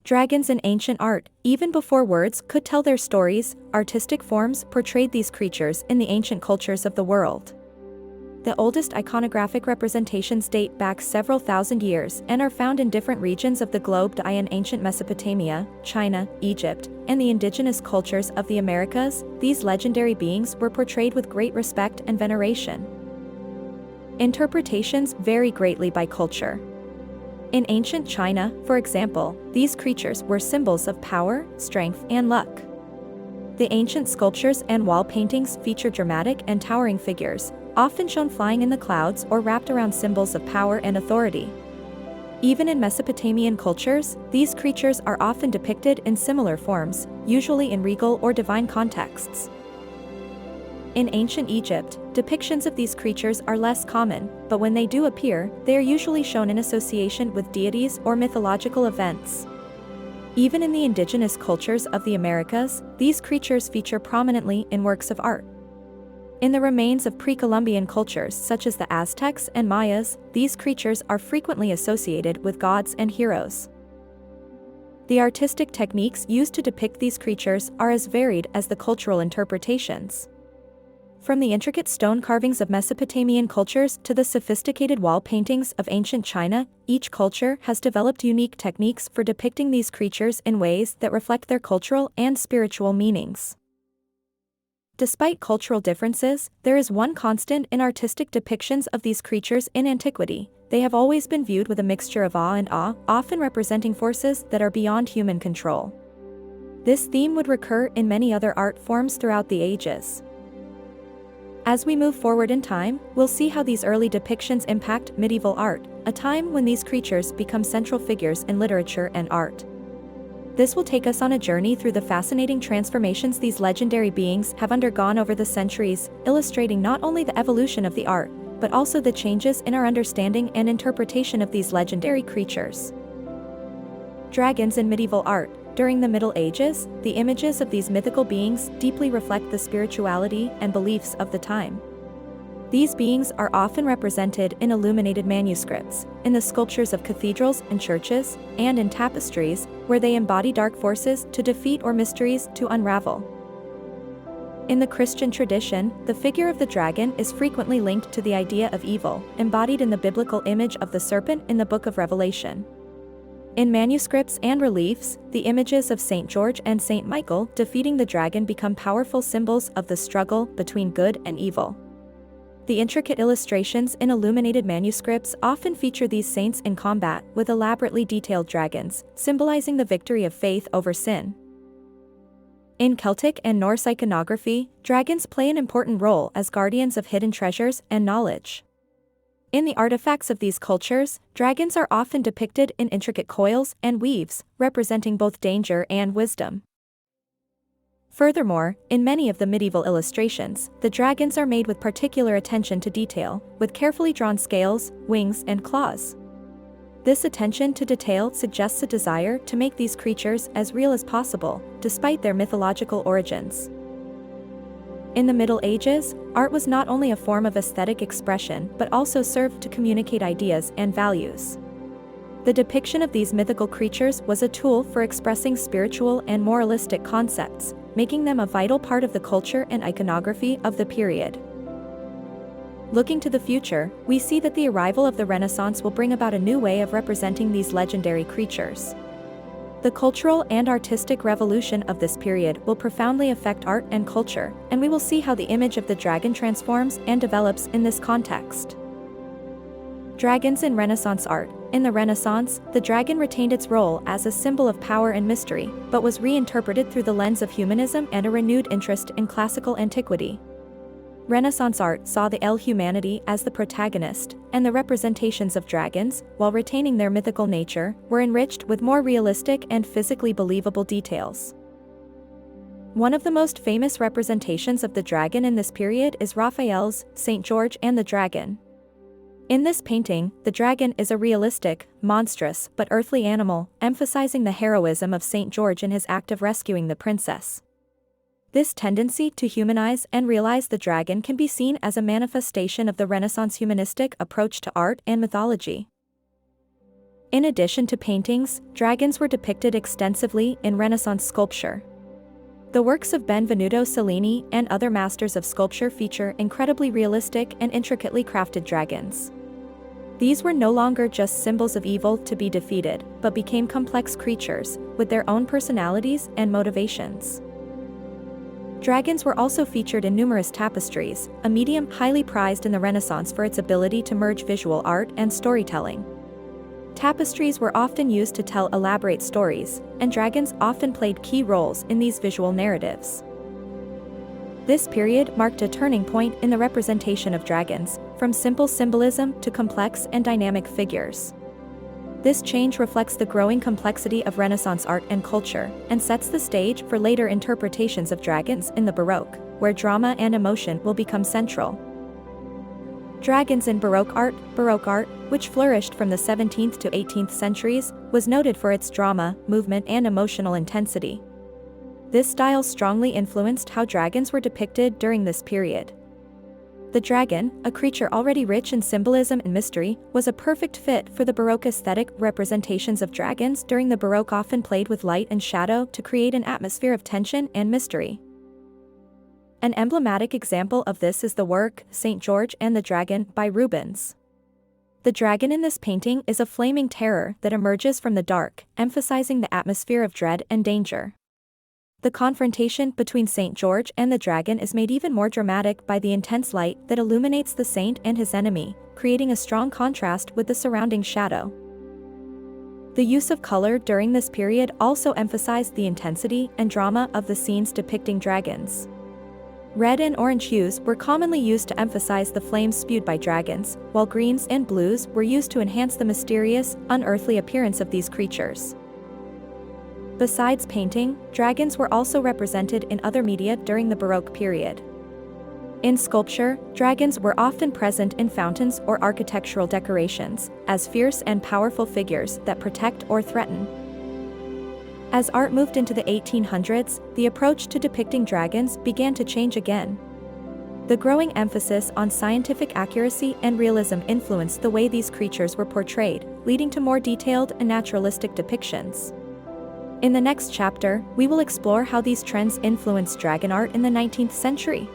Dragons in ancient art, even before words could tell their stories, artistic forms portrayed these creatures in the ancient cultures of the world. The oldest iconographic representations date back several thousand years and are found in different regions of the globe in ancient Mesopotamia, China, Egypt, and the indigenous cultures of the Americas. These legendary beings were portrayed with great respect and veneration. Interpretations vary greatly by culture. In ancient China, for example, these creatures were symbols of power, strength, and luck. The ancient sculptures and wall paintings feature dramatic and towering figures, often shown flying in the clouds or wrapped around symbols of power and authority. Even in Mesopotamian cultures, these creatures are often depicted in similar forms, usually in regal or divine contexts. In ancient Egypt, depictions of these creatures are less common, but when they do appear, they are usually shown in association with deities or mythological events. Even in the indigenous cultures of the Americas, these creatures feature prominently in works of art. In the remains of pre-Columbian cultures such as the Aztecs and Mayas, these creatures are frequently associated with gods and heroes. The artistic techniques used to depict these creatures are as varied as the cultural interpretations. From the intricate stone carvings of Mesopotamian cultures to the sophisticated wall paintings of ancient China, each culture has developed unique techniques for depicting these creatures in ways that reflect their cultural and spiritual meanings. Despite cultural differences, there is one constant in artistic depictions of these creatures in antiquity: they have always been viewed with a mixture of awe and awe, often representing forces that are beyond human control. This theme would recur in many other art forms throughout the ages. As we move forward in time, we'll see how these early depictions impact medieval art, a time when these creatures become central figures in literature and art. This will take us on a journey through the fascinating transformations these legendary beings have undergone over the centuries, illustrating not only the evolution of the art, but also the changes in our understanding and interpretation of these legendary creatures. Dragons in medieval art. During the Middle Ages, the images of these mythical beings deeply reflect the spirituality and beliefs of the time. These beings are often represented in illuminated manuscripts, in the sculptures of cathedrals and churches, and in tapestries, where they embody dark forces to defeat or mysteries to unravel. In the Christian tradition, the figure of the dragon is frequently linked to the idea of evil, embodied in the biblical image of the serpent in the Book of Revelation. In manuscripts and reliefs, the images of Saint George and Saint Michael defeating the dragon become powerful symbols of the struggle between good and evil. The intricate illustrations in illuminated manuscripts often feature these saints in combat with elaborately detailed dragons, symbolizing the victory of faith over sin. In Celtic and Norse iconography, dragons play an important role as guardians of hidden treasures and knowledge. In the artifacts of these cultures, dragons are often depicted in intricate coils and weaves, representing both danger and wisdom. Furthermore, in many of the medieval illustrations, the dragons are made with particular attention to detail, with carefully drawn scales, wings, and claws. This attention to detail suggests a desire to make these creatures as real as possible, despite their mythological origins. In the Middle Ages, art was not only a form of aesthetic expression but also served to communicate ideas and values. The depiction of these mythical creatures was a tool for expressing spiritual and moralistic concepts, making them a vital part of the culture and iconography of the period. Looking to the future, we see that the arrival of the Renaissance will bring about a new way of representing these legendary creatures. The cultural and artistic revolution of this period will profoundly affect art and culture, and we will see how the image of the dragon transforms and develops in this context. Dragons in Renaissance art. In the Renaissance, the dragon retained its role as a symbol of power and mystery, but was reinterpreted through the lens of humanism and a renewed interest in classical antiquity. Renaissance art saw the humanity as the protagonist, and the representations of dragons, while retaining their mythical nature, were enriched with more realistic and physically believable details. One of the most famous representations of the dragon in this period is Raphael's Saint George and the Dragon. In this painting, the dragon is a realistic, monstrous, but earthly animal, emphasizing the heroism of Saint George in his act of rescuing the princess. This tendency to humanize and realize the dragon can be seen as a manifestation of the Renaissance humanistic approach to art and mythology. In addition to paintings, dragons were depicted extensively in Renaissance sculpture. The works of Benvenuto Cellini and other masters of sculpture feature incredibly realistic and intricately crafted dragons. These were no longer just symbols of evil to be defeated, but became complex creatures, with their own personalities and motivations. Dragons were also featured in numerous tapestries, a medium highly prized in the Renaissance for its ability to merge visual art and storytelling. Tapestries were often used to tell elaborate stories, and dragons often played key roles in these visual narratives. This period marked a turning point in the representation of dragons, from simple symbolism to complex and dynamic figures. This change reflects the growing complexity of Renaissance art and culture, and sets the stage for later interpretations of dragons in the Baroque, where drama and emotion will become central. Dragons in Baroque art, which flourished from the 17th to 18th centuries, was noted for its drama, movement and emotional intensity. This style strongly influenced how dragons were depicted during this period. The dragon, a creature already rich in symbolism and mystery, was a perfect fit for the Baroque aesthetic. Representations of dragons during the Baroque often played with light and shadow to create an atmosphere of tension and mystery. An emblematic example of this is the work, St. George and the Dragon, by Rubens. The dragon in this painting is a flaming terror that emerges from the dark, emphasizing the atmosphere of dread and danger. The confrontation between St. George and the dragon is made even more dramatic by the intense light that illuminates the saint and his enemy, creating a strong contrast with the surrounding shadow. The use of color during this period also emphasized the intensity and drama of the scenes depicting dragons. Red and orange hues were commonly used to emphasize the flames spewed by dragons, while greens and blues were used to enhance the mysterious, unearthly appearance of these creatures. Besides painting, dragons were also represented in other media during the Baroque period. In sculpture, dragons were often present in fountains or architectural decorations, as fierce and powerful figures that protect or threaten. As art moved into the 1800s, the approach to depicting dragons began to change again. The growing emphasis on scientific accuracy and realism influenced the way these creatures were portrayed, leading to more detailed and naturalistic depictions. In the next chapter, we will explore how these trends influenced dragon art in the 19th century.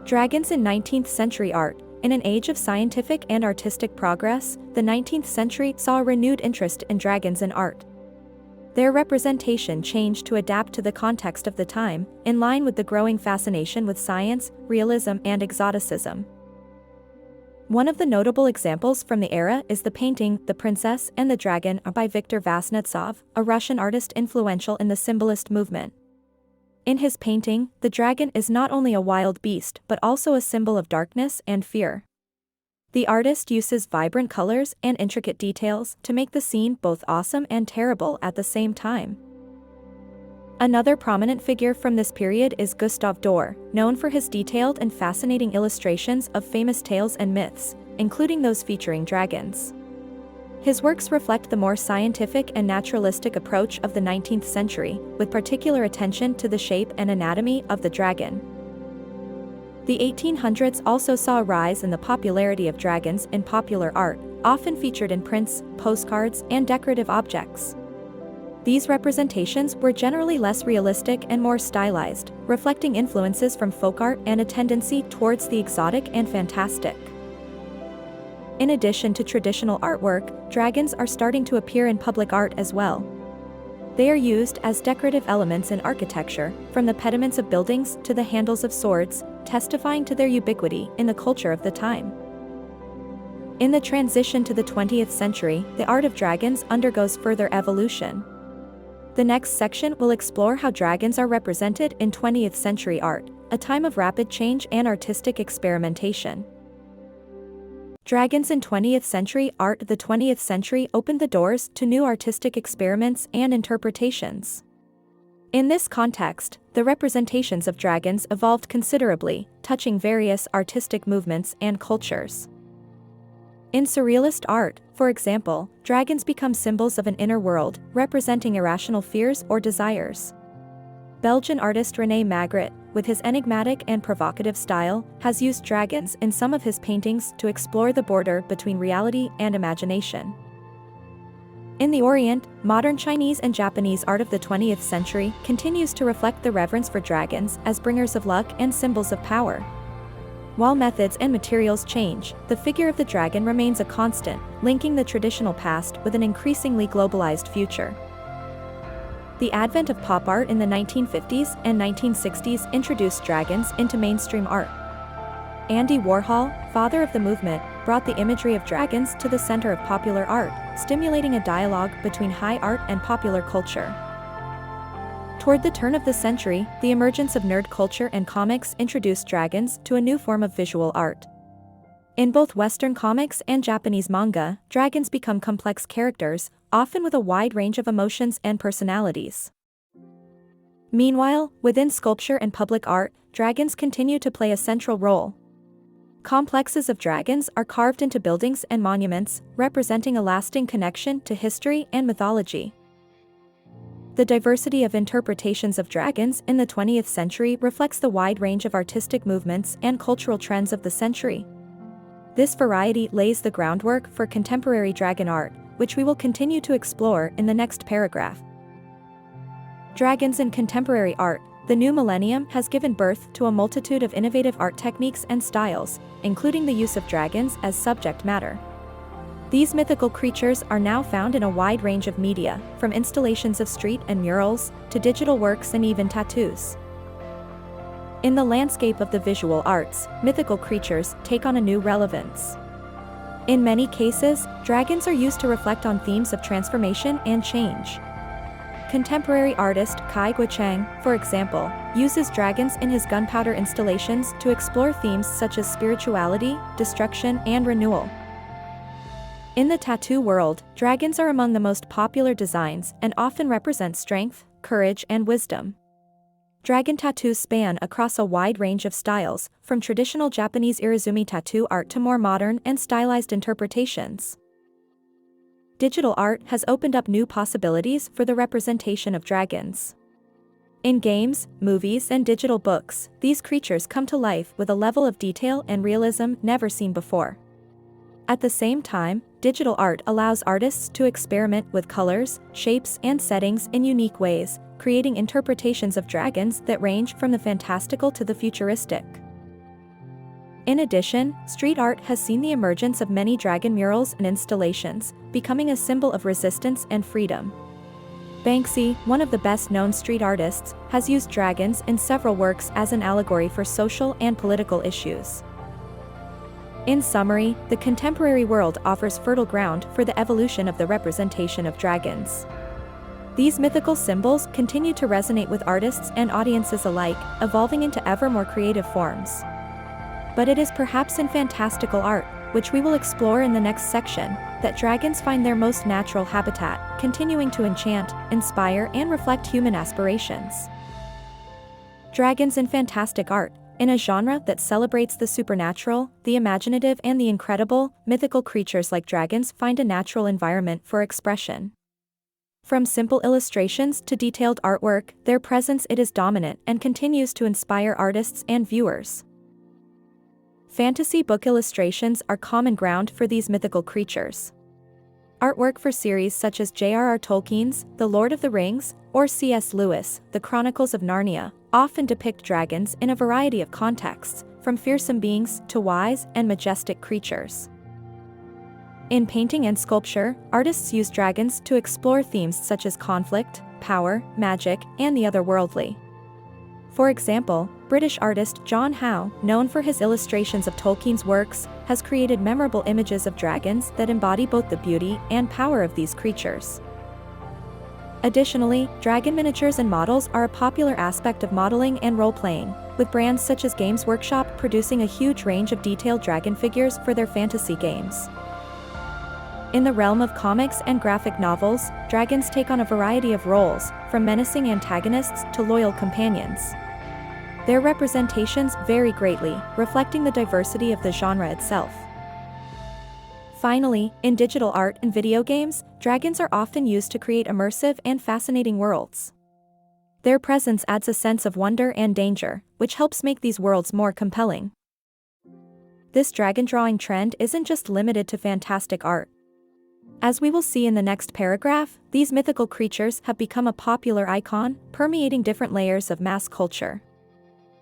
Dragons in 19th century art. In an age of scientific and artistic progress, the 19th century saw a renewed interest in dragons in art. Their representation changed to adapt to the context of the time, in line with the growing fascination with science, realism and exoticism. One of the notable examples from the era is the painting The Princess and the Dragon by Viktor Vasnetsov, a Russian artist influential in the symbolist movement. In his painting, the dragon is not only a wild beast but also a symbol of darkness and fear. The artist uses vibrant colors and intricate details to make the scene both awesome and terrible at the same time. Another prominent figure from this period is Gustave Doré, known for his detailed and fascinating illustrations of famous tales and myths, including those featuring dragons. His works reflect the more scientific and naturalistic approach of the 19th century, with particular attention to the shape and anatomy of the dragon. The 1800s also saw a rise in the popularity of dragons in popular art, often featured in prints, postcards, and decorative objects. These representations were generally less realistic and more stylized, reflecting influences from folk art and a tendency towards the exotic and fantastic. In addition to traditional artwork, dragons are starting to appear in public art as well. They are used as decorative elements in architecture, from the pediments of buildings to the handles of swords, testifying to their ubiquity in the culture of the time. In the transition to the 20th century, the art of dragons undergoes further evolution. The next section will explore how dragons are represented in 20th century art, a time of rapid change and artistic experimentation. Dragons in 20th century art. The 20th century opened the doors to new artistic experiments and interpretations. In this context, the representations of dragons evolved considerably, touching various artistic movements and cultures. In surrealist art, for example, dragons become symbols of an inner world, representing irrational fears or desires. Belgian artist René Magritte, with his enigmatic and provocative style, has used dragons in some of his paintings to explore the border between reality and imagination. In the Orient, modern Chinese and Japanese art of the 20th century continues to reflect the reverence for dragons as bringers of luck and symbols of power. While methods and materials change, the figure of the dragon remains a constant, linking the traditional past with an increasingly globalized future. The advent of pop art in the 1950s and 1960s introduced dragons into mainstream art. Andy Warhol, father of the movement, brought the imagery of dragons to the center of popular art, stimulating a dialogue between high art and popular culture. Toward the turn of the century, the emergence of nerd culture and comics introduced dragons to a new form of visual art. In both Western comics and Japanese manga, dragons become complex characters, often with a wide range of emotions and personalities. Meanwhile, within sculpture and public art, dragons continue to play a central role. Complexes of dragons are carved into buildings and monuments, representing a lasting connection to history and mythology. The diversity of interpretations of dragons in the 20th century reflects the wide range of artistic movements and cultural trends of the century. This variety lays the groundwork for contemporary dragon art, which we will continue to explore in the next paragraph. Dragons in contemporary art. The new millennium has given birth to a multitude of innovative art techniques and styles, including the use of dragons as subject matter. These mythical creatures are now found in a wide range of media, from installations of street and murals, to digital works and even tattoos. In the landscape of the visual arts, mythical creatures take on a new relevance. In many cases, dragons are used to reflect on themes of transformation and change. Contemporary artist Kai Guochang, for example, uses dragons in his gunpowder installations to explore themes such as spirituality, destruction, and renewal. In the tattoo world, dragons are among the most popular designs and often represent strength, courage, and wisdom. Dragon tattoos span across a wide range of styles, from traditional Japanese irizumi tattoo art to more modern and stylized interpretations. Digital art has opened up new possibilities for the representation of dragons. In games, movies, and digital books, these creatures come to life with a level of detail and realism never seen before. At the same time, digital art allows artists to experiment with colors, shapes, and settings in unique ways, creating interpretations of dragons that range from the fantastical to the futuristic. In addition, street art has seen the emergence of many dragon murals and installations, becoming a symbol of resistance and freedom. Banksy, one of the best-known street artists, has used dragons in several works as an allegory for social and political issues. In summary, the contemporary world offers fertile ground for the evolution of the representation of dragons. These mythical symbols continue to resonate with artists and audiences alike, evolving into ever more creative forms. But it is perhaps in fantastical art, which we will explore in the next section, that dragons find their most natural habitat, continuing to enchant, inspire, and reflect human aspirations. Dragons in fantastic art. In a genre that celebrates the supernatural, the imaginative, and the incredible, mythical creatures like dragons find a natural environment for expression. From simple illustrations to detailed artwork, their presence is dominant and continues to inspire artists and viewers. Fantasy book illustrations are common ground for these mythical creatures. Artwork for series such as J.R.R. Tolkien's The Lord of the Rings, or C.S. Lewis, The Chronicles of Narnia, often depict dragons in a variety of contexts, from fearsome beings to wise and majestic creatures. In painting and sculpture, artists use dragons to explore themes such as conflict, power, magic, and the otherworldly. For example, British artist John Howe, known for his illustrations of Tolkien's works, has created memorable images of dragons that embody both the beauty and power of these creatures. Additionally, dragon miniatures and models are a popular aspect of modeling and role-playing, with brands such as Games Workshop producing a huge range of detailed dragon figures for their fantasy games. In the realm of comics and graphic novels, dragons take on a variety of roles, from menacing antagonists to loyal companions. Their representations vary greatly, reflecting the diversity of the genre itself. Finally, in digital art and video games, dragons are often used to create immersive and fascinating worlds. Their presence adds a sense of wonder and danger, which helps make these worlds more compelling. This dragon drawing trend isn't just limited to fantastic art. As we will see in the next paragraph, these mythical creatures have become a popular icon, permeating different layers of mass culture.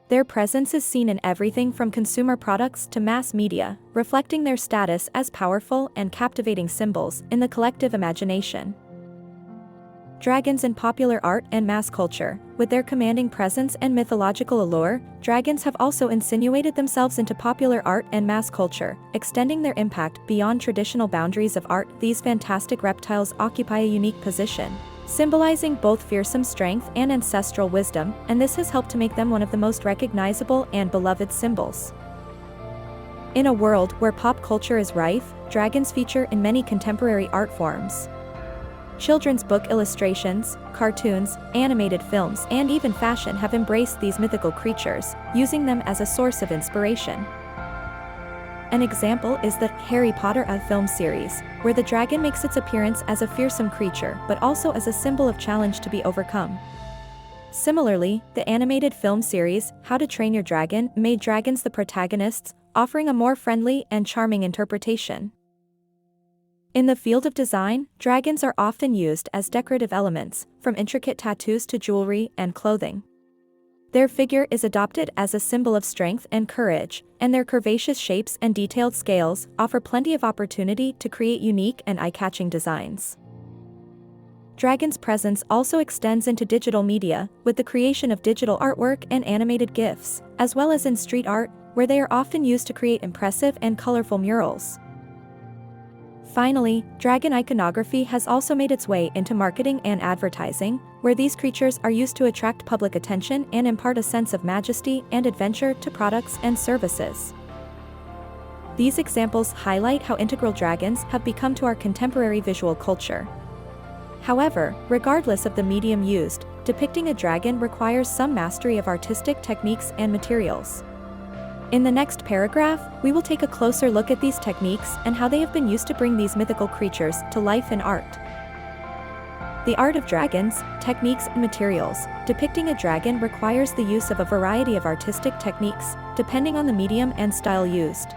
Their presence is seen in everything from consumer products to mass media, reflecting their status as powerful and captivating symbols in the collective imagination. Dragons in popular art and mass culture. With their commanding presence and mythological allure, dragons have also insinuated themselves into popular art and mass culture, extending their impact beyond traditional boundaries of art. These fantastic reptiles occupy a unique position, symbolizing both fearsome strength and ancestral wisdom, and this has helped to make them one of the most recognizable and beloved symbols. In a world where pop culture is rife, dragons feature in many contemporary art forms. Children's book illustrations, cartoons, animated films, and even fashion have embraced these mythical creatures, using them as a source of inspiration. An example is the Harry Potter film series, where the dragon makes its appearance as a fearsome creature but also as a symbol of challenge to be overcome. Similarly, the animated film series, How to Train Your Dragon, made dragons the protagonists, offering a more friendly and charming interpretation. In the field of design, dragons are often used as decorative elements, from intricate tattoos to jewelry and clothing. Their figure is adopted as a symbol of strength and courage, and their curvaceous shapes and detailed scales offer plenty of opportunity to create unique and eye-catching designs. Dragons' presence also extends into digital media, with the creation of digital artwork and animated GIFs, as well as in street art, where they are often used to create impressive and colorful murals. Finally, dragon iconography has also made its way into marketing and advertising, where these creatures are used to attract public attention and impart a sense of majesty and adventure to products and services. These examples highlight how integral dragons have become to our contemporary visual culture. However, regardless of the medium used, depicting a dragon requires some mastery of artistic techniques and materials. In the next paragraph, we will take a closer look at these techniques and how they have been used to bring these mythical creatures to life in art. The art of dragons, techniques and materials. Depicting a dragon requires the use of a variety of artistic techniques, depending on the medium and style used.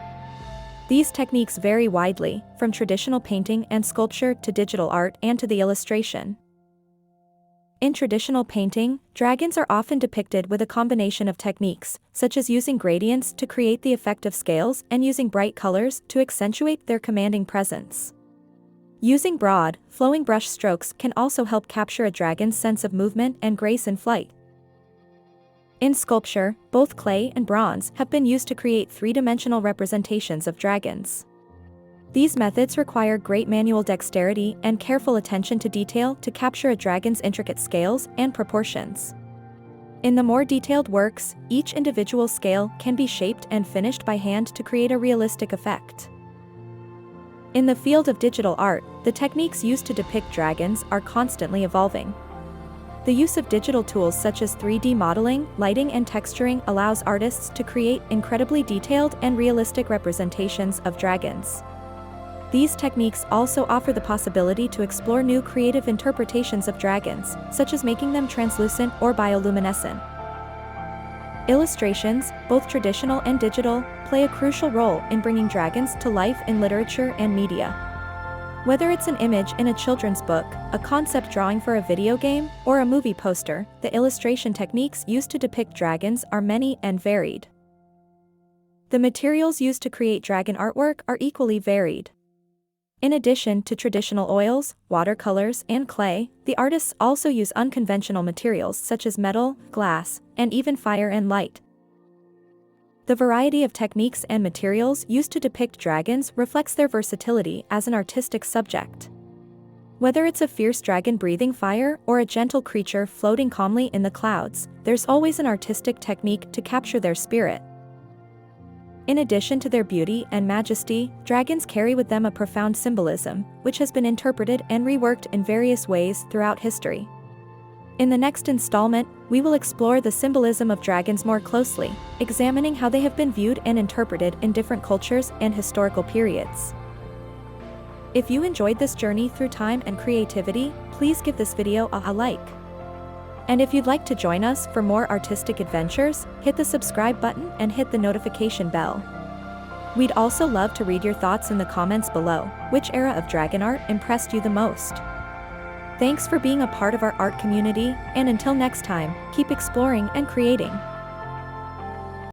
These techniques vary widely, from traditional painting and sculpture to digital art and to the illustration. In traditional painting, dragons are often depicted with a combination of techniques, such as using gradients to create the effect of scales and using bright colors to accentuate their commanding presence. Using broad, flowing brush strokes can also help capture a dragon's sense of movement and grace in flight. In sculpture, both clay and bronze have been used to create three-dimensional representations of dragons. These methods require great manual dexterity and careful attention to detail to capture a dragon's intricate scales and proportions. In the more detailed works, each individual scale can be shaped and finished by hand to create a realistic effect. In the field of digital art, the techniques used to depict dragons are constantly evolving. The use of digital tools such as 3D modeling, lighting and texturing allows artists to create incredibly detailed and realistic representations of dragons. These techniques also offer the possibility to explore new creative interpretations of dragons, such as making them translucent or bioluminescent. Illustrations, both traditional and digital, play a crucial role in bringing dragons to life in literature and media. Whether it's an image in a children's book, a concept drawing for a video game, or a movie poster, the illustration techniques used to depict dragons are many and varied. The materials used to create dragon artwork are equally varied. In addition to traditional oils, watercolors, and clay, the artists also use unconventional materials such as metal, glass, and even fire and light. The variety of techniques and materials used to depict dragons reflects their versatility as an artistic subject. Whether it's a fierce dragon breathing fire or a gentle creature floating calmly in the clouds, there's always an artistic technique to capture their spirit. In addition to their beauty and majesty, dragons carry with them a profound symbolism, which has been interpreted and reworked in various ways throughout history. In the next installment, we will explore the symbolism of dragons more closely, examining how they have been viewed and interpreted in different cultures and historical periods. If you enjoyed this journey through time and creativity, please give this video a like. And if you'd like to join us for more artistic adventures, hit the subscribe button and hit the notification bell. We'd also love to read your thoughts in the comments below. Which era of dragon art impressed you the most? Thanks for being a part of our art community, and until next time, keep exploring and creating.